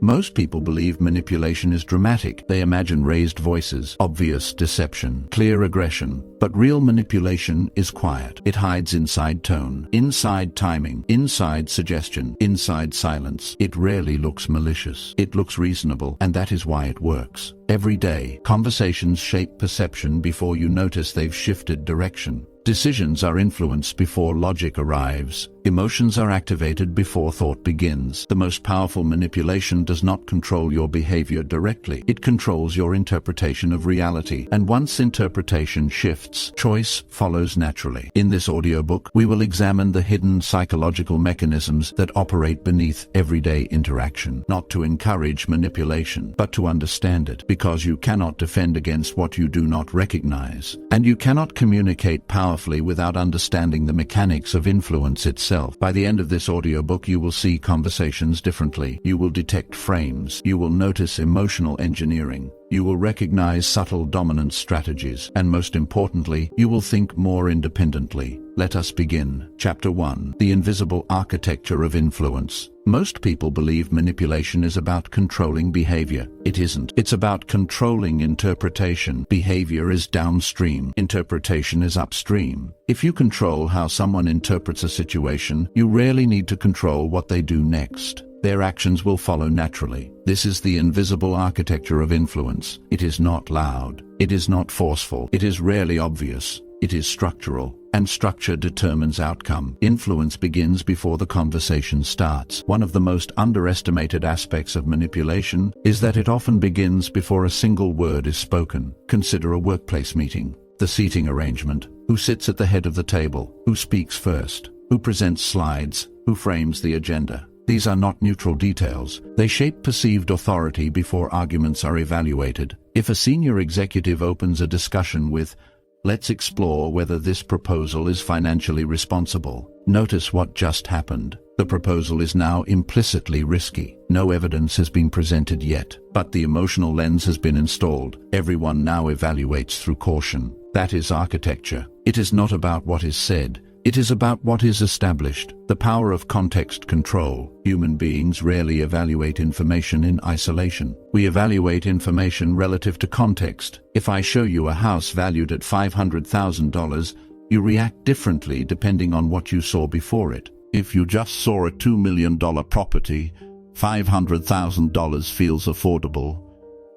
Most people believe manipulation is dramatic. They imagine raised voices, obvious deception, clear aggression. But real manipulation is quiet. It hides inside tone, inside timing, inside suggestion, inside silence. It rarely looks malicious. It looks reasonable, and that is why it works. Every day, conversations shape perception before you notice they've shifted direction. Decisions are influenced before logic arrives. Emotions are activated before thought begins. The most powerful manipulation does not control your behavior directly. It controls your interpretation of reality. And once interpretation shifts, choice follows naturally. In this audiobook, we will examine the hidden psychological mechanisms that operate beneath everyday interaction, not to encourage manipulation, but to understand it, because you cannot defend against what you do not recognize, and you cannot communicate powerfully without understanding the mechanics of influence itself. By the end of this audiobook, you will see conversations differently. You will detect frames. You will notice emotional engineering. You will recognize subtle dominance strategies. And most importantly, you will think more independently. Let us begin. Chapter 1. The Invisible Architecture of Influence. Most people believe manipulation is about controlling behavior. It isn't. It's about controlling interpretation. Behavior is downstream. Interpretation is upstream. If you control how someone interprets a situation, you rarely need to control what they do next. Their actions will follow naturally. This is the invisible architecture of influence. It is not loud. It is not forceful. It is rarely obvious. It is structural, and structure determines outcome. Influence begins before the conversation starts. One of the most underestimated aspects of manipulation is that it often begins before a single word is spoken. Consider a workplace meeting. The seating arrangement. Who sits at the head of the table? Who speaks first? Who presents slides? Who frames the agenda? These are not neutral details. They shape perceived authority before arguments are evaluated. If a senior executive opens a discussion with, "Let's explore whether this proposal is financially responsible," notice what just happened. The proposal is now implicitly risky. No evidence has been presented yet, but the emotional lens has been installed. Everyone now evaluates through caution. That is architecture. It is not about what is said. It is about what is established. The power of context control. Human beings rarely evaluate information in isolation. We evaluate information relative to context. If I show you a house valued at $500,000, you react differently depending on what you saw before it. If you just saw a $2 million property, $500,000 feels affordable.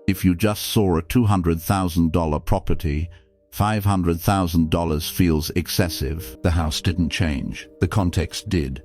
If you just saw a $200,000 property, $500,000 feels excessive. The house didn't change. The context did.